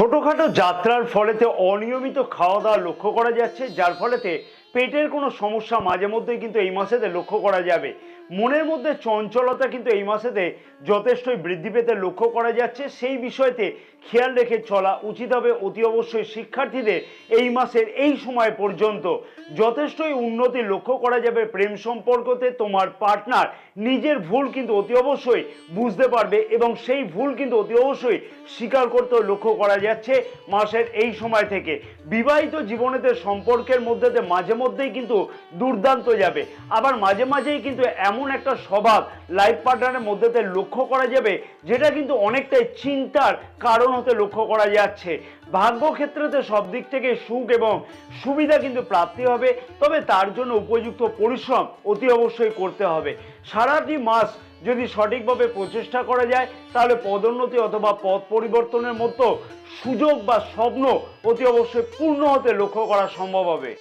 ছোটখাটো যাত্রার ফলেতে অনিয়মিত খাওয়া দাওয়া লক্ষ্য করা যাচ্ছে, যার ফলেতে পেটের কোনো সমস্যা মাঝে মধ্যেই কিন্তু এই মাসেতে লক্ষ্য করা যাবে। মনের মধ্যে চঞ্চলতা কিন্তু এই মাসেতে যথেষ্টই বৃদ্ধি পেতে লক্ষ্য করা যাচ্ছে। সেই বিষয়তে খেয়াল রেখে চলা উচিত হবে। অতি অবশ্যই শিক্ষার্থীদের এই মাসের এই সময় পর্যন্ত যথেষ্টই উন্নতি লক্ষ্য করা যাবে। প্রেম সম্পর্কতে তোমার পার্টনার নিজের ভুল কিন্তু অতি অবশ্যই বুঝতে পারবে এবং সেই ভুল কিন্তু অতি অবশ্যই স্বীকার করতে লক্ষ্য করা যাচ্ছে মাসের এই সময় থেকে। বিবাহিত জীবনেতে সম্পর্কের মধ্যে মাঝে মধ্যেই কিন্তু দুর্দান্ত যাবে, আবার মাঝে মাঝেই কিন্তু এমন একটা স্বভাব লাইফ পার্টনারের মধ্যে লক্ষ্য করা যাবে যেটা কিন্তু অনেকটাই চিন্তার কারণ হতে লক্ষ্য করা যাচ্ছে। ভাগ্যক্ষেত্রেতে সব দিক থেকে সুখ এবং সুবিধা কিন্তু প্রাপ্তি হবে, তবে তার জন্য উপযুক্ত পরিশ্রম অতি অবশ্যই করতে হবে। সারাটি মাস যদি সঠিকভাবে প্রচেষ্টা করা যায় তাহলে পদোন্নতি অথবা পথ পরিবর্তনের মতো সুযোগ বা স্বপ্ন অতি অবশ্যই পূর্ণ হতে লক্ষ্য করা সম্ভব হবে।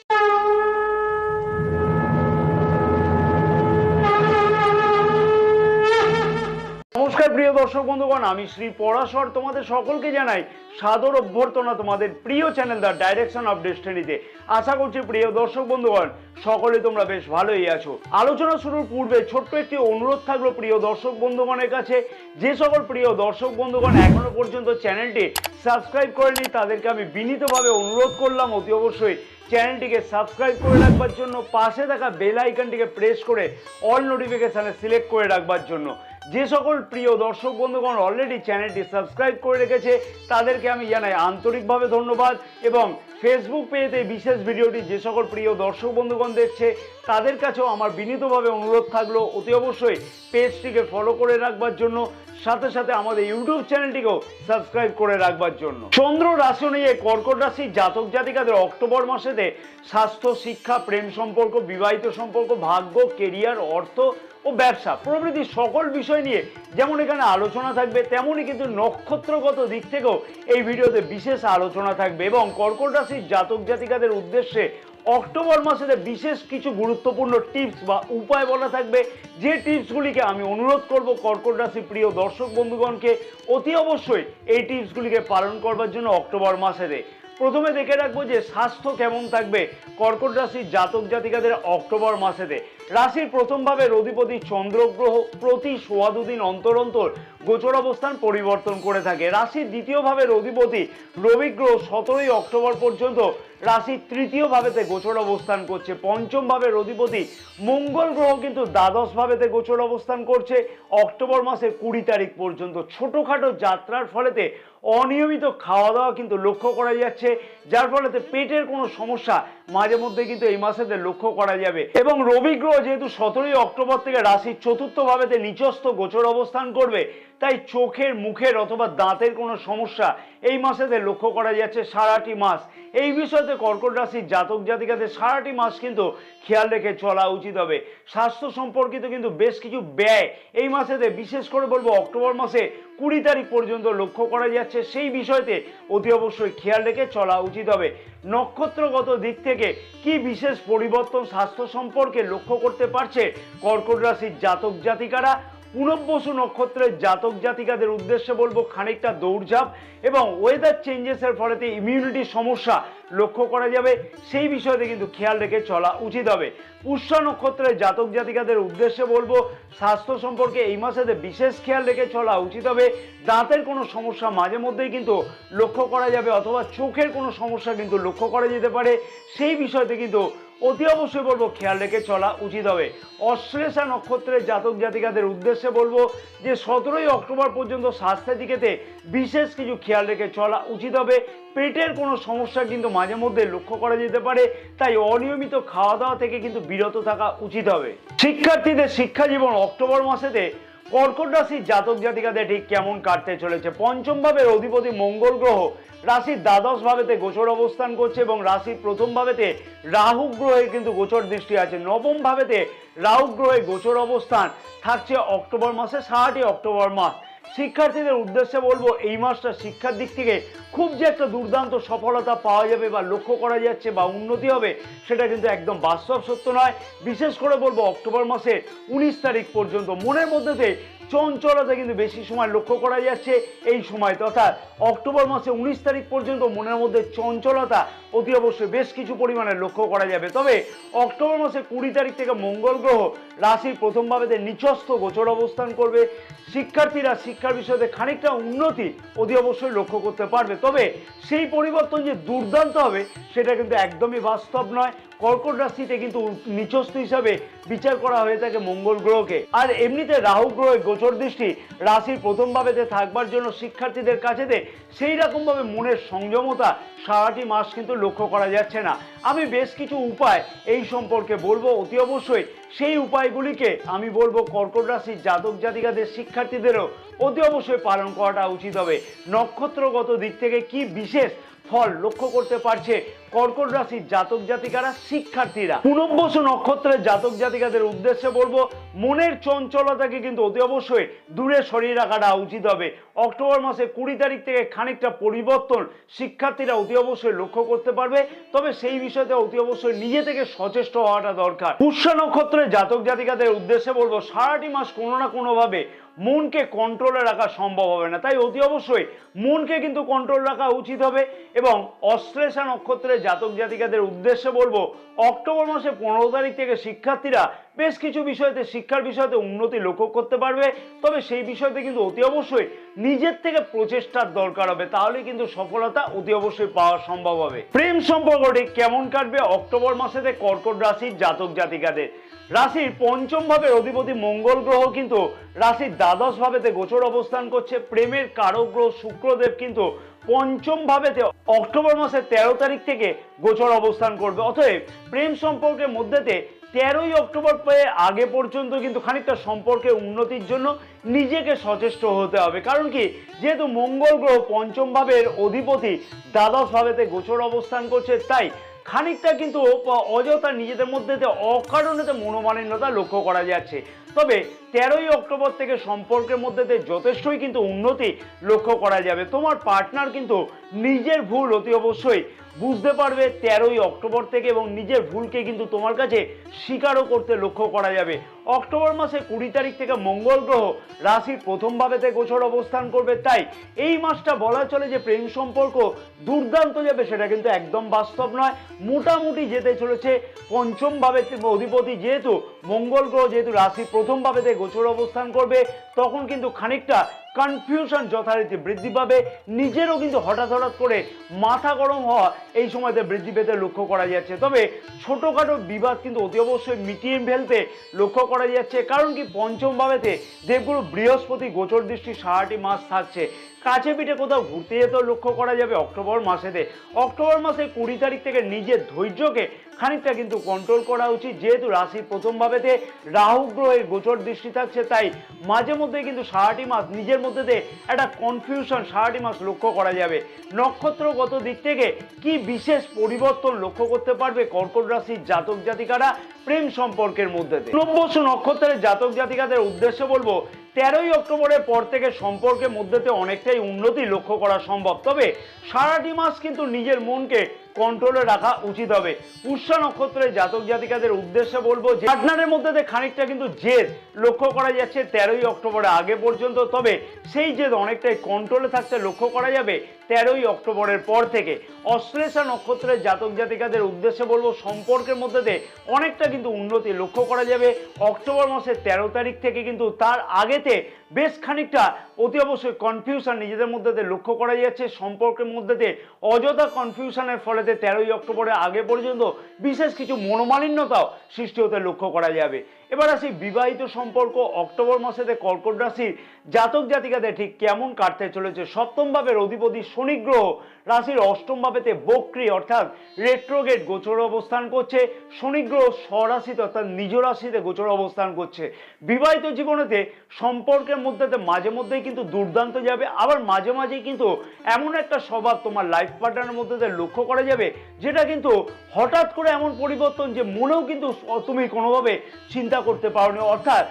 নমস্কার প্রিয় দর্শক বন্ধুগণ, আমি শ্রী পরাশর তোমাদের সকলকে জানাই সাদর অভ্যর্থনা তোমাদের প্রিয় চ্যানেল দ্য ডাইরেকশন অফ ডেস্টিনিতে। আশা করছি প্রিয় দর্শক বন্ধুগণ সকলে তোমরা বেশ ভালোই আছো। আলোচনা শুরুর পূর্বে ছোট্ট একটি অনুরোধ থাকলো প্রিয় দর্শক বন্ধুগণের কাছে, যে সকল প্রিয় দর্শক বন্ধুগণ এখনো পর্যন্ত চ্যানেলটি সাবস্ক্রাইব করেনি তাদেরকে আমি বিনীতভাবে অনুরোধ করলাম অতি অবশ্যই চ্যানেলটিকে সাবস্ক্রাইব করে রাখবার জন্য, পাশে থাকা বেল আইকনটিকে প্রেস করে অল নোটিফিকেশনে সিলেক্ট করে রাখবার জন্য। যে সকল প্রিয় দর্শক বন্ধুগণ অলরেডি চ্যানেলটি সাবস্ক্রাইব করে রেখেছে তাদেরকে আমি জানাই আন্তরিকভাবে ধন্যবাদ, এবং ফেসবুক পেজে বিশেষ ভিডিওটি যে সকল প্রিয় দর্শক বন্ধুগণ দেখছে তাদের কাছেও আমার বিনীতভাবে অনুরোধ থাকলো অতি অবশ্যই পেজটিকে ফলো করে রাখবার জন্য, সাথে সাথে আমাদের ইউটিউব চ্যানেলটিকেও সাবস্ক্রাইব করে রাখবার জন্য। চন্দ্র রাশি অনুযায়ী কর্কট রাশির জাতক জাতিকাদের অক্টোবর মাসেতে স্বাস্থ্য, শিক্ষা, প্রেম সম্পর্ক, বিবাহিত সম্পর্ক, ভাগ্য, কেরিয়ার, অর্থ ও ব্যবসা প্রভৃতি সকল বিষয় নিয়ে যেমন এখানে আলোচনা থাকবে, তেমনই কিন্তু নক্ষত্রগত দিক থেকেও এই ভিডিওতে বিশেষ আলোচনা থাকবে। এবং কর্কট রাশির জাতক জাতিকাদের উদ্দেশ্যে অক্টোবর মাসে বিশেষ কিছু গুরুত্বপূর্ণ টিপস বা উপায় বলা থাকবে, যে টিপসগুলিকে আমি অনুরোধ করব কর্কট রাশির প্রিয় দর্শক বন্ধুগণকে অতি অবশ্যই এই টিপসগুলিকে পালন করবার জন্য অক্টোবর মাসেতে। প্রথমে দেখে রাখবো যে স্বাস্থ্য কেমন থাকবে কর্কট রাশির জাতক জাতিকাদের অক্টোবর মাসেতে। রাশির প্রথম ভাবের অধিপতি চন্দ্রগ্রহ প্রতি ১.৫ দিন অন্তর অন্তর গোচর অবস্থান পরিবর্তন করে থাকে। রাশির দ্বিতীয় ভাবের অধিপতি রবি গ্রহ ১৭ই অক্টোবর পর্যন্ত রাশির তৃতীয় ভাবেতে গোচর অবস্থান করছে। পঞ্চম ভাবের অধিপতি মঙ্গল গ্রহ কিন্তু দ্বাদশ ভাবেতে গোচর অবস্থান করছে অক্টোবর মাসের ২০ তারিখ পর্যন্ত। ছোটখাটো যাত্রার ফলেতে অনিয়মিত খাওয়া দাওয়া কিন্তু লক্ষ্য করা যাচ্ছে, যার ফলেতে পেটের কোনো সমস্যা মাঝে মধ্যে কিন্তু এই মাসেতে লক্ষ্য করা যাবে। এবং রবি গ্রহ যেহেতু ১৭ই অক্টোবর থেকে রাশির চতুর্থ ভাবেতে নিচস্থ গোচর অবস্থান করবে, তাই চোখের, মুখের অথবা দাঁতের কোনো সমস্যা এই মাসেতে লক্ষ্য করা যাচ্ছে সারাটি মাস। এই বিষয়তে কর্কট রাশির জাতক জাতিকাদের সারাটি মাস কিন্তু খেয়াল রেখে চলা উচিত হবে। স্বাস্থ্য সম্পর্কিত কিন্তু বেশ কিছু ব্যয় এই মাসেতে, বিশেষ করে বলবো অক্টোবর মাসে ২০ তারিখ পর্যন্ত লক্ষ্য করা যাচ্ছে, সেই বিষয়তে অতি অবশ্যই খেয়াল রেখে চলা উচিত হবে। নক্ষত্রগত দিক থেকে কি বিশেষ পরিবর্তন স্বাস্থ্য সম্পর্কে লক্ষ্য করতে পারছে কর্কট রাশির জাতক জাতিকারা? পুনর্বসু নক্ষত্রের জাতক জাতিকাদের উদ্দেশ্যে বলবো খানিকটা দৌড়ঝাঁপ এবং ওয়েদার চেঞ্জেসের ফলেতে ইমিউনিটি সমস্যা লক্ষ্য করা যাবে, সেই বিষয়তে কিন্তু খেয়াল রেখে চলা উচিত হবে। পুষ্যা নক্ষত্রের জাতক জাতিকাদের উদ্দেশ্যে বলবো স্বাস্থ্য সম্পর্কে এই মাসেতে বিশেষ খেয়াল রেখে চলা উচিত হবে। দাঁতের কোনো সমস্যা মাঝে মধ্যেই কিন্তু লক্ষ্য করা যাবে, অথবা চোখের কোনো সমস্যা কিন্তু লক্ষ্য করা যেতে পারে, সেই বিষয়তে কিন্তু অতি অবশ্যই বলবো খেয়াল রেখে চলা উচিত হবে। অশ্লেষা নক্ষত্রের জাতক জাতিকাদের উদ্দেশ্যে বলবো যে ১৭ই অক্টোবর পর্যন্ত স্বাস্থ্যের দিকেতে বিশেষ কিছু খেয়াল রেখে চলা উচিত হবে। পেটের কোনো সমস্যা কিন্তু মাঝে মধ্যে লক্ষ্য করা যেতে পারে, তাই অনিয়মিত খাওয়া দাওয়া থেকে কিন্তু বিরত থাকা উচিত হবে। শিক্ষার্থীদের শিক্ষা জীবন অক্টোবর মাসেতে কর্কট রাশির জাতক জাতিকাদের ঠিক কেমন কাটতে চলেছে? পঞ্চম ভাবের অধিপতি মঙ্গল গ্রহ রাশির দ্বাদশ ভাবেতে গোচর অবস্থান করছে এবং রাশির প্রথম ভাবেতে রাহু গ্রহের কিন্তু গোচর দৃষ্টি আছে। নবম ভাবেতে রাহু গ্রহের গোচর অবস্থান থাকছে অক্টোবর মাসে, সারাটি অক্টোবর মাস। শিক্ষার্থীদের উদ্দেশ্যে বলবো এই মাসটা শিক্ষার দিক থেকে খুব যে একটা দুর্দান্ত সফলতা পাওয়া যাবে বা লক্ষ্য করা যাচ্ছে বা উন্নতি হবে সেটা কিন্তু একদম বাস্তব সত্য নয়। বিশেষ করে বলবো অক্টোবর মাসের 19 তারিখ পর্যন্ত মনের মধ্যে চঞ্চলতা কিন্তু বেশি সময় লক্ষ্য করা যাচ্ছে এই সময়, তথা অক্টোবর মাসে 19 তারিখ পর্যন্ত মনের মধ্যে চঞ্চলতা অতি অবশ্যই বেশ কিছু পরিমাণে লক্ষ্য করা যাবে। তবে অক্টোবর মাসে 20 তারিখ থেকে মঙ্গল গ্রহ রাশির প্রথম ভাবেতে নিচস্থ গোচর অবস্থান করবে। শিক্ষার্থীরা শিক্ষার বিষয়ে খানিকটা উন্নতি অতি অবশ্যই লক্ষ্য করতে পারবে। তবে সেই পরিবর্তন যে দুর্দান্ত হবে সেটা কিন্তু একদমই বাস্তব নয়। কর্কট রাশিতে কিন্তু নিচস্থ হিসাবে বিচার করা হয়ে থাকে মঙ্গল গ্রহকে। আর এমনিতে রাহু গ্রহের গোচর দৃষ্টি রাশির প্রথম ভাবেতে থাকবার জন্য শিক্ষার্থীদের কাছেতে সেই রকমভাবে মনের সংযমতা সারাটি মাস কিন্তু লক্ষ্য করা যাচ্ছে না। আমি বেশ কিছু উপায় এই সম্পর্কে বলবো, অতি অবশ্যই সেই উপায়গুলিকে আমি বলবো কর্কট রাশির জাতক জাতিকাদের শিক্ষার্থীদেরও অতি অবশ্যই পালন করাটা উচিত হবে। নক্ষত্রগত দিক থেকে কি বিশেষ ফল লক্ষ্য করতে পারছে কর্কট রাশির জাতক জাতিকারা শিক্ষার্থীরা? পুনর্বসু নক্ষত্রের জাতক জাতিকাদের উদ্দেশ্যে বলবো মনের চঞ্চলতাকে কিন্তু অতি অবশ্যই দূরে সরিয়ে রাখাটা উচিত হবে। অক্টোবর মাসে 20 তারিখ থেকে খানিকটা পরিবর্তন শিক্ষার্থীরা অতি অবশ্যই লক্ষ্য করতে পারবে। তবে সেই বিষয়তে অতি অবশ্যই নিজে থেকে সচেষ্ট হওয়াটা দরকার। পুষ্যা নক্ষত্রের জাতক জাতিকাদের উদ্দেশ্যে বলবো সারাটি মাস কোনো না কোনোভাবে মনকে কন্ট্রোলে রাখা সম্ভব হবে না, তাই অতি অবশ্যই মনকে কিন্তু কন্ট্রোল রাখা উচিত হবে। এবং অশ্লেষা নক্ষত্রের জাতক জাতিকাদের উদ্দেশ্যে বলবো অক্টোবর মাসে 15 তারিখ থেকে শিক্ষার্থীরা বেশ কিছু বিষয়তে শিক্ষার বিষয়তে উন্নতি লক্ষ্য করতে পারবে। তবে সেই বিষয়তে কিন্তু অতি অবশ্যই নিজের থেকে প্রচেষ্টার দরকার হবে, তাহলে কিন্তু সফলতা অতি অবশ্যই পাওয়া সম্ভব হবে। প্রেম সম্পর্কটি কেমন কাটবে অক্টোবর মাসেতে কর্কট রাশির জাতক জাতিকাদের? রাশির পঞ্চম ভাবের অধিপতি মঙ্গল গ্রহ কিন্তু রাশির দ্বাদশ ভাবেতে গোচর অবস্থান করছে। প্রেমের কারক গ্রহ শুক্রদেব কিন্তু পঞ্চম ভাবেতে অক্টোবর মাসের 13 তারিখ থেকে গোচর অবস্থান করবে। অতএব প্রেম সম্পর্কের মধ্যেতে 13ই অক্টোবর আগে পর্যন্ত কিন্তু খানিকটা সম্পর্কের উন্নতির জন্য নিজেকে সচেষ্ট হতে হবে। কারণ কি, যেহেতু মঙ্গল গ্রহ পঞ্চম ভাবের অধিপতি দ্বাদশ ভাবেতে গোচর অবস্থান করছে, তাই খানিকটা কিন্তু অযথা নিজেদের মধ্যে অকারণেতে মনোমালিন্যতা লক্ষ্য করা যাচ্ছে। তবে 13ই অক্টোবর থেকে সম্পর্কের মধ্যে যথেষ্টই কিন্তু উন্নতি লক্ষ্য করা যাবে। তোমার পার্টনার কিন্তু নিজের ভুল অতি অবশ্যই বুঝতে পারবে 13ই অক্টোবর থেকে এবং নিজের ভুলকে কিন্তু তোমার কাছে স্বীকারও করতে লক্ষ্য করা যাবে। অক্টোবর মাসে 20 তারিখ থেকে মঙ্গল গ্রহ রাশির প্রথম ভাবেতে গোচর অবস্থান করবে, তাই এই মাসটা বলা চলে যে প্রেম সম্পর্ক দুর্দান্ত যাবে সেটা কিন্তু একদম বাস্তব নয়। মোটামুটি যেতে চলেছে। পঞ্চম ভাবের অধিপতি যেহেতু মঙ্গল গ্রহ যেহেতু রাশির প্রথম ভাবেতে গোচর অবস্থান করবে, তখন কিন্তু খানিকটা কনফিউশন যথারীতি বৃদ্ধি পাবে। নিজেরও কিন্তু হঠাৎ করে মাথা গরম হওয়া এই সময়তে বৃদ্ধি পেতে লক্ষ্য করা যাচ্ছে। তবে ছোটখাটো বিবাদ কিন্তু অতি অবশ্যই মিটিয়ে ফেলতে লক্ষ্য করা যাচ্ছে। কারণ কি, পঞ্চম ভাবেতে দেবগুরু বৃহস্পতি গোচর দৃষ্টি সারাটি মাস থাকছে। কাছে পিঠে কোথাও ঘুরতে যেতেও লক্ষ্য করা যাবে অক্টোবর মাসেতে। অক্টোবর মাসে 20 তারিখ থেকে নিজের ধৈর্যকে খানিকটা কিন্তু কন্ট্রোল করা উচিত। যেহেতু রাশির প্রথম ভাবেতে রাহু গ্রহের গোচর দৃষ্টি থাকছে, তাই মাঝে মধ্যে কিন্তু সারাটি মাস নিজের মধ্যে একটা কনফিউশন সারাটি মাস লক্ষ্য করা যাবে। নক্ষত্রগত দিক থেকে কি বিশেষ পরিবর্তন লক্ষ্য করতে পারবে কর্কট রাশির জাতক জাতিকারা প্রেম সম্পর্কের মধ্যে? পুনর্বসু নক্ষত্রের জাতক জাতিকাদের উদ্দেশ্যে বলবো 13ই অক্টোবরের পর থেকে সম্পর্কের মধ্যে অনেকটাই উন্নতি লক্ষ্য করা সম্ভব। তবে সারাটি মাস কিন্তু নিজের মনকে কন্ট্রোলে রাখা উচিত হবে। পুষ্যা নক্ষত্রের জাতক জাতিকাদের উদ্দেশ্যে বলবো যে পার্টনারের মধ্যে খানিকটা কিন্তু জেদ লক্ষ্য করা যাচ্ছে 13ই অক্টোবরের আগে পর্যন্ত। তবে সেই জেদ অনেকটাই কন্ট্রোলে থাকতে লক্ষ্য করা যাবে 13ই অক্টোবরের পর থেকে। অশ্লেষা নক্ষত্রের জাতক জাতিকাদের উদ্দেশ্যে বলবো সম্পর্কের মধ্যে অনেকটা কিন্তু উন্নতি লক্ষ্য করা যাবে অক্টোবর মাসের 13 তারিখ থেকে। কিন্তু তার আগেতে বেশ খানিকটা অতি অবশ্যই কনফিউশন নিজেদের মধ্যে লক্ষ্য করা যাচ্ছে। সম্পর্কের মধ্যে অযথা কনফিউশনের ফলে 13ই অক্টোবরের আগে পর্যন্ত বিশেষ কিছু মনোমালিন্যতাও সৃষ্টি হতে লক্ষ্য করা যাবে। এবার আসি বিবাহিত সম্পর্ক অক্টোবর মাসেতে কর্কট রাশির জাতক জাতিকাদের ঠিক কেমন কাটতে চলেছে? সপ্তম ভাবের অধিপতি শনি গ্রহ রাশির অষ্টম ভাবেতে বক্রী অর্থাৎ রেট্রোগেট গোচর অবস্থান করছে। শনি গ্রহ স্বরাশিতে অর্থাৎ নিজ রাশিতে গোচর অবস্থান করছে। বিবাহিত জীবনেতে সম্পর্কের মধ্যে মাঝে মধ্যেই কিন্তু দুর্দান্ত যাবে, আবার মাঝে মাঝেই কিন্তু এমন একটা স্বভাব তোমার লাইফ পার্টনারের মধ্যে লক্ষ্য করা যাবে যেটা কিন্তু হঠাৎ করে এমন পরিবর্তন যে মনেও কিন্তু তুমি কোনোভাবে চিন্তা করতে পারোনি। অর্থাৎ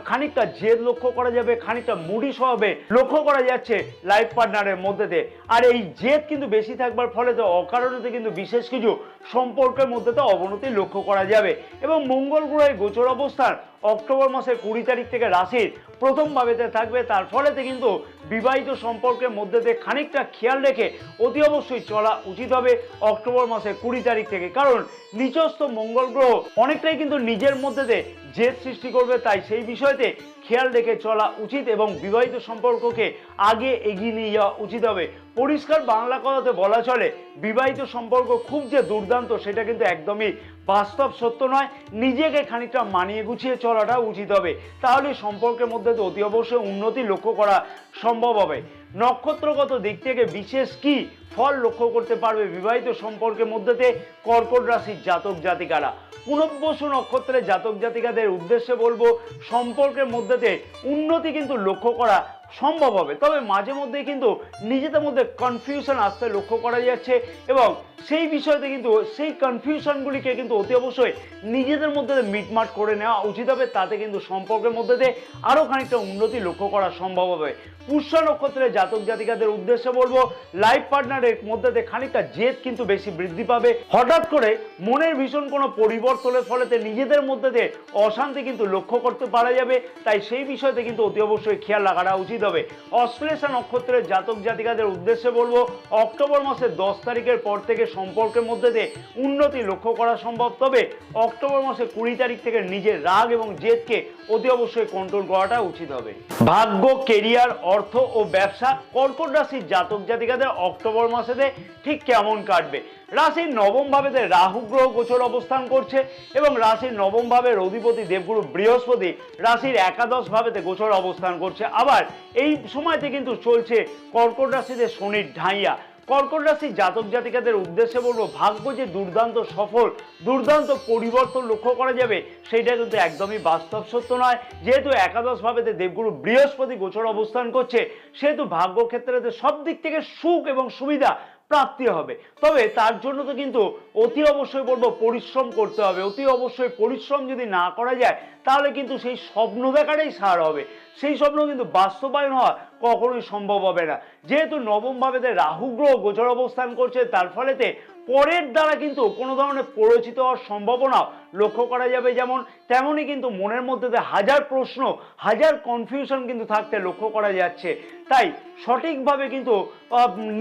খানিকটা জেদ লক্ষ্য করা যাবে, খানিকটা মুডি স্বভাবে লক্ষ্য করা যাচ্ছে লাইফ পার্টনারের মধ্যে। আর এই জেদ কিন্তু বেশি থাকবার ফলে তো অকারণে কিন্তু বিশেষ কিছু সম্পর্কের মধ্যে তো অবনতি লক্ষ্য করা যাবে। এবং মঙ্গল গ্রহের গোচর অবস্থান অক্টোবর মাসের 20 তারিখ থেকে রাশির প্রথম ভাবেতে থাকবে, তার ফলেতে কিন্তু বিবাহিত সম্পর্কের মধ্যে দিয়ে খানিকটা খেয়াল রেখে অতি অবশ্যই চলা উচিত হবে অক্টোবর মাসের 20 তারিখ থেকে। কারণ নিচস্থ মঙ্গল গ্রহ অনেকটাই কিন্তু নিজের মধ্যে দিয়ে জেদ সৃষ্টি করবে, তাই সেই বিষয়তে খেয়াল রেখে চলা উচিত এবং বিবাহিত সম্পর্ককে আগে এগিয়ে নিয়ে যাওয়া উচিত হবে। পরিষ্কার বাংলা কথাতে বলা চলে বিবাহিত সম্পর্ক খুব যে দুর্দান্ত সেটা কিন্তু একদমই বাস্তব সত্য নয়। নিজেকে খানিকটা মানিয়ে গুছিয়ে চলাটা উচিত হবে, তাহলে সম্পর্কের মধ্যে তো অতি অবশ্যই উন্নতি লক্ষ্য করা সম্ভব হবে। নক্ষত্রগত দিক থেকে বিশেষ কি ফল লক্ষ্য করতে পারবে বিবাহিত সম্পর্কের মধ্যে কর্কট রাশির জাতক জাতিকারা? পুনর্বসু নক্ষত্রের জাতক জাতিকাদের উদ্দেশ্যে বলবো সম্পর্কের মধ্যে উন্নতি কিন্তু লক্ষ্য করা সম্ভব হবে, তবে মাঝে মধ্যে কিন্তু নিজেদের মধ্যে কনফিউশন আসতে লক্ষ্য করা যাচ্ছে এবং সেই বিষয়তে কিন্তু সেই কনফিউশনগুলিকে কিন্তু অতি অবশ্যই নিজেদের মধ্যে মিটমাট করে নেওয়া উচিত হবে, তাতে কিন্তু সম্পর্কের মধ্যে আরও খানিকটা উন্নতি লক্ষ্য করা সম্ভব হবে। পুষ্য নক্ষত্রের জাতক জাতিকাদের উদ্দেশ্যে বলবো লাইফ পার্টনারের মধ্যে খানিকটা জেদ কিন্তু বেশি বৃদ্ধি পাবে। হঠাৎ করে মনের ভীষণ কোনো পরিবর্তনের ফলেতে নিজেদের মধ্যে অশান্তি কিন্তু লক্ষ্য করতে পারা যাবে, তাই সেই বিষয়তে কিন্তু অতি অবশ্যই খেয়াল রাখাটা উচিত হবে। অশ্লেষা নক্ষত্রের জাতক জাতিকাদের উদ্দেশ্যে বলবো অক্টোবর মাসের 10 তারিখের পর থেকে সম্পর্কের মধ্যে উন্নতি লক্ষ্য করা সম্ভব, তবে অক্টোবর মাসের 20 তারিখ থেকে নিজের রাগ এবং জেদকে অতি অবশ্যই কন্ট্রোল করাটা উচিত হবে। ভাগ্য, কেরিয়ার, অর্থ ও ব্যবসা কর্কট রাশির জাতক জাতিকাদের অক্টোবর মাসেতে ঠিক কেমন কাটবে? রাশির নবম ভাবেতে রাহু গ্রহ গোচর অবস্থান করছে এবং রাশির নবম ভাবের অধিপতি দেবগুরু বৃহস্পতি রাশির একাদশ ভাবেতে গোচর অবস্থান করছে। আবার এই সময়তে কিন্তু চলছে কর্কট রাশিতে শনির ঢাইয়া। কর্কট রাশির জাতক জাতিকাদের উদ্দেশ্যে বলবো ভাগ্য যে দুর্দান্ত সফল, দুর্দান্ত পরিবর্তন লক্ষ্য করা যাবে সেইটা কিন্তু একদমই বাস্তব সত্য নয়। যেহেতু একাদশ ভাবেতে দেবগুরু বৃহস্পতি গোচর অবস্থান করছে সেহেতু ভাগ্য ক্ষেত্রে সব দিক থেকে সুখ এবং সুবিধা প্রাপ্তি হবে, তবে তার জন্য তো কিন্তু অতি অবশ্যই বলবো পরিশ্রম করতে হবে। অতি অবশ্যই পরিশ্রম যদি না করা যায় তাহলে কিন্তু সেই স্বপ্ন দেখাটাই সার হবে, সেই স্বপ্ন কিন্তু বাস্তবায়ন হওয়া কখনোই সম্ভব হবে না। যেহেতু নবম ভাবেতে রাহু গ্রহ গোচর অবস্থান করছে তার ফলেতে পরের দ্বারা কিন্তু কোনো ধরনের প্ররোচিত হওয়ার সম্ভাবনা লক্ষ্য করা যাবে, যেমন তেমনই কিন্তু মনের মধ্যে হাজার প্রশ্ন, হাজার কনফিউশন কিন্তু থাকতে লক্ষ্য করা যাচ্ছে। তাই সঠিকভাবে কিন্তু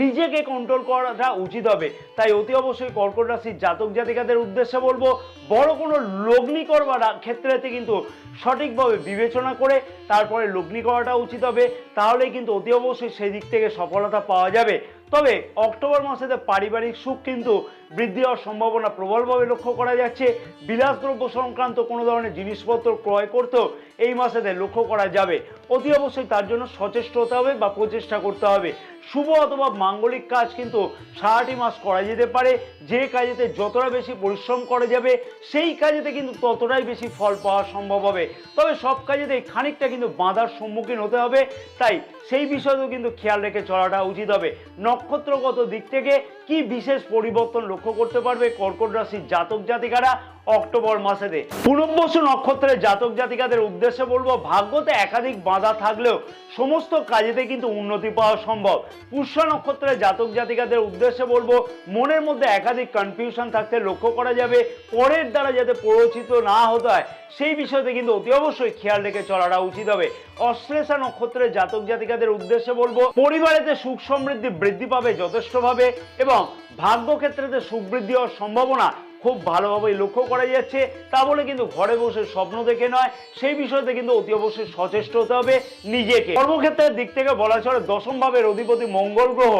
নিজেকে কন্ট্রোল করাটা উচিত হবে। তাই অতি অবশ্যই কর্কট রাশির জাতক জাতিকাদের উদ্দেশ্যে বলবো বড় কোনো লগ্নি করবার ক্ষেত্রেতে কিন্তু সঠিকভাবে বিবেচনা করে তারপরে লগ্নি করাটা উচিত হবে, তাহলেই কিন্তু অতি অবশ্যই সেই দিক থেকে সফলতা পাওয়া যাবে। তবে অক্টোবর মাসেতে পারিবারিক সুখ কিন্তু বৃদ্ধি হওয়ার সম্ভাবনা প্রবলভাবে লক্ষ্য করা যাচ্ছে। বিলাসদ্রব্য সংক্রান্ত কোনো ধরনের জিনিসপত্র ক্রয় করতেও এই মাসেতে লক্ষ্য করা যাবে। অতি অবশ্যই তার জন্য সচেষ্ট হতে হবে বা প্রচেষ্টা করতে হবে। শুভ অথবা মাঙ্গলিক কাজ কিন্তু সারাটি মাস করা যেতে পারে, যে কাজেতে যতটা বেশি পরিশ্রম করা যাবে সেই কাজেতে কিন্তু ততটাই বেশি ফল পাওয়া সম্ভব হবে, তবে সব কাজেতে খানিকটা কিন্তু বাধার সম্মুখীন হতে হবে, তাই সেই বিষয়েও কিন্তু খেয়াল রেখে চলাটা উচিত হবে। নক্ষত্রগত দিক থেকে কি বিশেষ পরিবর্তন লক্ষ্য করতে পারবে কর্কট রাশির জাতক জাতিকারা অক্টোবর মাসেতে? পুনর্বসু নক্ষত্রের জাতক জাতিকাদের উদ্দেশ্যে বলবো ভাগ্যতে একাধিক বাধা থাকলেও সমস্ত কাজেতে কিন্তু উন্নতি পাওয়া সম্ভব। পুষ্য নক্ষত্রের জাতক জাতিকাদের উদ্দেশ্যে বলবো মনের মধ্যে একাধিক কনফিউশন থাকতে লক্ষ্য করা যাবে, পরের দ্বারা যাতে প্ররোচিত না হতে হয় সেই বিষয়তে কিন্তু অতি অবশ্যই খেয়াল রেখে চলাটা উচিত হবে। অশ্লেষা নক্ষত্রের জাতক জাতিকাদের উদ্দেশ্যে বলবো পরিবারেতে সুখ সমৃদ্ধি বৃদ্ধি পাবে যথেষ্টভাবে এবং ভাগ্য ক্ষেত্রেতে সুখ বৃদ্ধি হওয়ার সম্ভাবনা খুব ভালোভাবে লক্ষ্য করা যাচ্ছে। তা বলে কিন্তু ঘরে বসে স্বপ্ন দেখে নয়, সেই বিষয়তে কিন্তু অতি অবশ্যই সচেষ্ট হতে হবে নিজেকে। কর্মক্ষেত্রের দিক থেকে বলা চলে দশম ভাবের অধিপতি মঙ্গল গ্রহ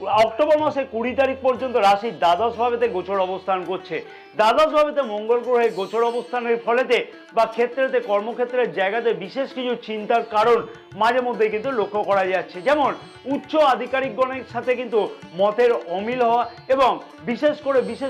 অক্টোবর মাসের 20 তারিখ পর্যন্ত রাশির দ্বাদশ ভাবেতে গোচর অবস্থান করছে। দ্বাদশ ভাবেতে মঙ্গল গ্রহের গোচর অবস্থানের ফলেতে বা ক্ষেত্রেতে কর্মক্ষেত্রের জায়গাতে বিশেষ কিছু চিন্তার কারণ মাঝে মধ্যে কিন্তু লক্ষ্য করা যাচ্ছে। যেমন উচ্চ আধিকারিকগণের সাথে কিন্তু মতের অমিল হওয়া এবং বিশেষ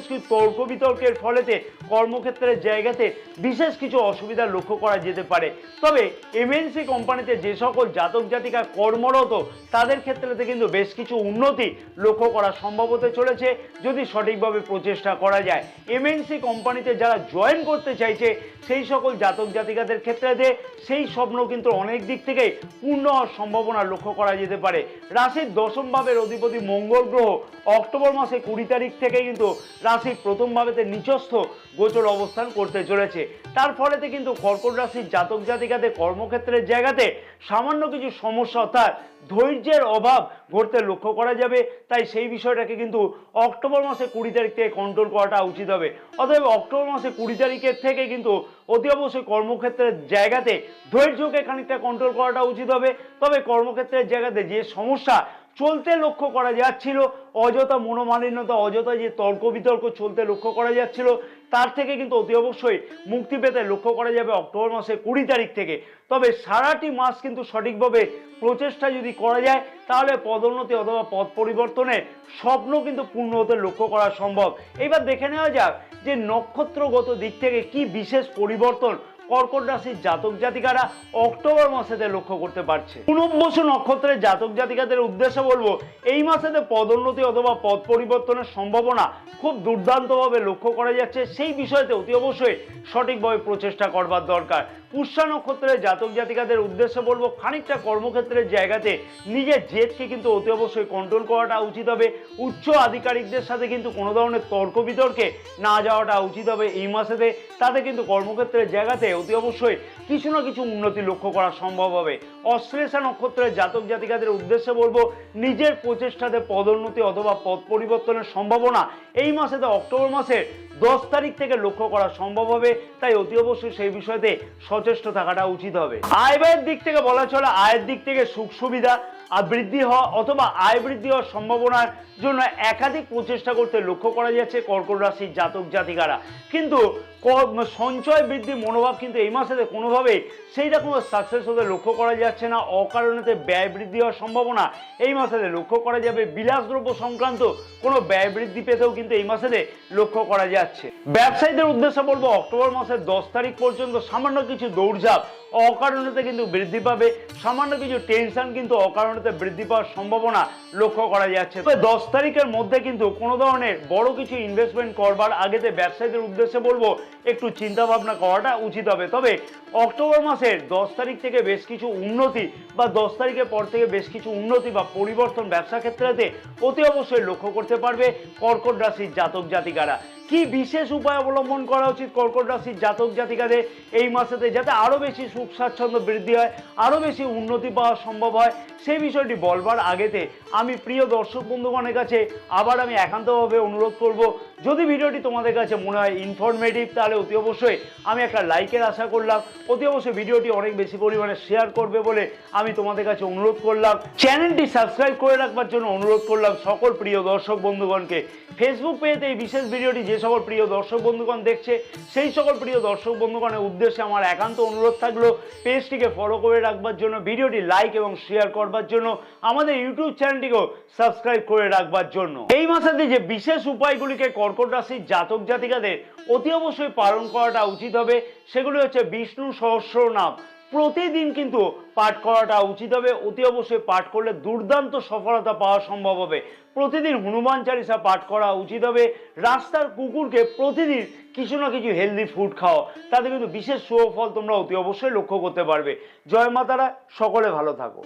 কিছু তর্ক বিতর্কের ফলেতে কর্মক্ষেত্রের জায়গাতে বিশেষ কিছু অসুবিধা লক্ষ্য করা যেতে পারে। তবে এমএনসি কোম্পানিতে যে সকল জাতক জাতিকা কর্মরত তাদের ক্ষেত্রেতে কিন্তু বেশ কিছু উন্নতি লক্ষ্য করা সম্ভব হতে চলেছে যদি সঠিকভাবে প্রচেষ্টা করা যায়। এমএনসি কোম্পানিতে যারা জয়েন করতে চাইছে সেই সকল জাতক জাতিকাদের ক্ষেত্রে সেই স্বপ্ন কিন্তু অনেক দিক থেকে পূর্ণ হওয়ার সম্ভাবনা লক্ষ্য করা যেতে পারে। রাশির দশম ভাবের অধিপতি মঙ্গল গ্রহ অক্টোবর মাসে 20 তারিখ থেকে কিন্তু রাশির প্রথম ভাবেতে নিচস্থ গোচর অবস্থান করতে চলেছে। তার ফলেতে কিন্তু কর্কট রাশির জাতক জাতিকাদের কর্মক্ষেত্রের জায়গাতে সামান্য কিছু সমস্যা অর্থাৎ ধৈর্যের অভাব ঘটতে লক্ষ্য করা যাবে। তাই সেই বিষয়টাকে কিন্তু অক্টোবর মাসে 20 তারিখ থেকে কন্ট্রোল করাটা উচিত হবে। অতএব অক্টোবর মাসে 20 তারিখের থেকে কিন্তু অতি অবশ্যই কর্মক্ষেত্রের জায়গাতে ধৈর্যকে খানিকটা কন্ট্রোল করাটা উচিত হবে। তবে কর্মক্ষেত্রের জায়গাতে যে সমস্যা চলতে লক্ষ্য করা যাচ্ছিল, অযথা মনোমালিন্যতা, অযথা যে তর্ক বিতর্ক চলতে লক্ষ্য করা যাচ্ছিল, তার থেকে কিন্তু অতি অবশ্যই মুক্তি পেতে লক্ষ্য করা যাবে অক্টোবর মাসে 20 তারিখ থেকে। তবে সারাটি মাস কিন্তু সঠিকভাবে প্রচেষ্টা যদি করা যায় তাহলে পদোন্নতি অথবা পদ পরিবর্তনের স্বপ্ন কিন্তু পূর্ণ হতে লক্ষ্য করা সম্ভব। এবার দেখে নেওয়া যাক যে নক্ষত্রগত দিক থেকে কি বিশেষ পরিবর্তন কর্কট রাশির জাতক জাতিকারা অক্টোবর মাসেতে লক্ষ্য করতে পারছে। পুনর্বসু নক্ষত্রের জাতক জাতিকাদের উদ্দেশ্যে বলবো এই মাসেতে পদোন্নতি অথবা পদ পরিবর্তনের সম্ভাবনা খুব দুর্দান্তভাবে লক্ষ্য করা যাচ্ছে। সেই বিষয়তে অতি অবশ্যই সঠিকভাবে প্রচেষ্টা করবার দরকার। পুষ্যা নক্ষত্রের জাতক জাতিকাদের উদ্দেশ্যে বলবো খানিকটা কর্মক্ষেত্রের জায়গাতে নিজের জেদকে কিন্তু অতি অবশ্যই কন্ট্রোল করাটা উচিত হবে। উচ্চ আধিকারিকদের সাথে কিন্তু কোনো ধরনের তর্ক বিতর্কে না যাওয়াটা উচিত হবে এই মাসেতে। তাতে কিন্তু কর্মক্ষেত্রের জায়গাতে অতি অবশ্যই কিছু না কিছু উন্নতি লক্ষ্য করা সম্ভব হবে। অশ্লেষা নক্ষত্রের জাতক জাতিকাদের উদ্দেশ্যে বলবো নিজের প্রচেষ্টাতে পদোন্নতি অথবা পদ পরিবর্তনের সম্ভাবনা এই মাসেতে অক্টোবর মাসের 10 তারিখ থেকে লক্ষ্য করা সম্ভব হবে। তাই অতি অবশ্যই সেই বিষয়তে সচেষ্ট থাকাটা উচিত হবে। আয় ব্যয়ের দিক থেকে বলা চলে আয়ের দিক থেকে সুখ সুবিধা বৃদ্ধি হওয়া অথবা আয় বৃদ্ধি হওয়ার সম্ভাবনার জন্য একাধিক প্রচেষ্টা করতে লক্ষ্য করা যাচ্ছে কর্কট রাশির জাতক জাতিকারা। কিন্তু সঞ্চয় বৃদ্ধি মনোভাব কিন্তু এই মাসেতে কোনোভাবেই সেই রকম সাকসেস হতে লক্ষ্য করা যাচ্ছে না। অকারণেতে ব্যয় বৃদ্ধি হওয়ার সম্ভাবনা এই মাসেতে লক্ষ্য করা যাবে। বিলাসদ্রব্য সংক্রান্ত কোনো ব্যয় বৃদ্ধি পেতেও কিন্তু এই মাসেতে লক্ষ্য করা যাচ্ছে। ব্যবসায়ীদের উদ্দেশ্যে বলবো অক্টোবর মাসের 10 তারিখ পর্যন্ত সামান্য কিছু দৌড়ঝাঁপ অকারণেতে কিন্তু বৃদ্ধি পাবে। সামান্য কিছু টেনশন কিন্তু অকারণেতে বৃদ্ধি পাওয়ার সম্ভাবনা লক্ষ্য করা যাচ্ছে। তবে 10 তারিখের মধ্যে কিন্তু কোনো ধরনের বড় কিছু ইনভেস্টমেন্ট করবার আগেতে ব্যবসায়ীদের উদ্দেশ্যে বলবো একটু চিন্তা ভাবনা করাটা উচিত হবে। তবে অক্টোবর মাসের 10 তারিখ থেকে বেশ কিছু উন্নতি বা 10 তারিখের পর থেকে বেশ কিছু উন্নতি বা পরিবর্তন ব্যবসা ক্ষেত্রেতে অতি অবশ্যই লক্ষ্য করতে পারবে কর্কট রাশির জাতক জাতিকারা। কি বিশেষ উপায় অবলম্বন করা উচিত কর্কট রাশির জাতক জাতিকাদের এই মাসেতে যাতে আরো বেশি সুখ স্বাচ্ছন্দ্য বৃদ্ধি হয়, আরো বেশি উন্নতি পাওয়া সম্ভব হয়, সেই বিষয়টি বলবার আগেতে আমি প্রিয় দর্শক বন্ধুগণের কাছে আবার আমি একান্তভাবে অনুরোধ করব, যদি ভিডিওটি তোমাদের কাছে মনে হয় ইনফরমেটিভ তাহলে অতি অবশ্যই আমি একটা লাইকের আশা করলাম। অতি অবশ্যই ভিডিওটি অনেক বেশি পরিমাণে শেয়ার করবে বলে আমি তোমাদের কাছে অনুরোধ করলাম। চ্যানেলটি সাবস্ক্রাইব করে রাখবার জন্য অনুরোধ করলাম সকল প্রিয় দর্শক বন্ধুগণকে। ফেসবুক পেজে এই বিশেষ ভিডিওটি যে সকল প্রিয় দর্শক বন্ধুগণ দেখছে সেই সকল প্রিয় দর্শক বন্ধুগণের উদ্দেশ্যে আমার একান্ত অনুরোধ থাকলো পেজটিকে ফলো করে রাখবার জন্য, ভিডিওটি লাইক এবং শেয়ার করবার জন্য, আমাদের ইউটিউব চ্যানেলটিকেও সাবস্ক্রাইব করে রাখবার জন্য। এই মাসেতে যে বিশেষ উপায়গুলিকে কর্কট রাশির জাতক জাতিকাদের অতি অবশ্যই পালন করাটা উচিত হবে সেগুলি হচ্ছে বিষ্ণু সহস্রনাম প্রতিদিন কিন্তু পাঠ করাটা উচিত হবে। অতি অবশ্যই পাঠ করলে দুর্দান্ত সফলতা পাওয়া সম্ভব হবে। প্রতিদিন হনুমান চালিসা পাঠ করা উচিত হবে। রাস্তার কুকুরকে প্রতিদিন কিছু না কিছু হেলদি ফুড খাও, তাতে কিন্তু বিশেষ সুফল তোমরা অতি অবশ্যই লক্ষ্য করতে পারবে। জয় মা তারা, সকলে ভালো থাকো।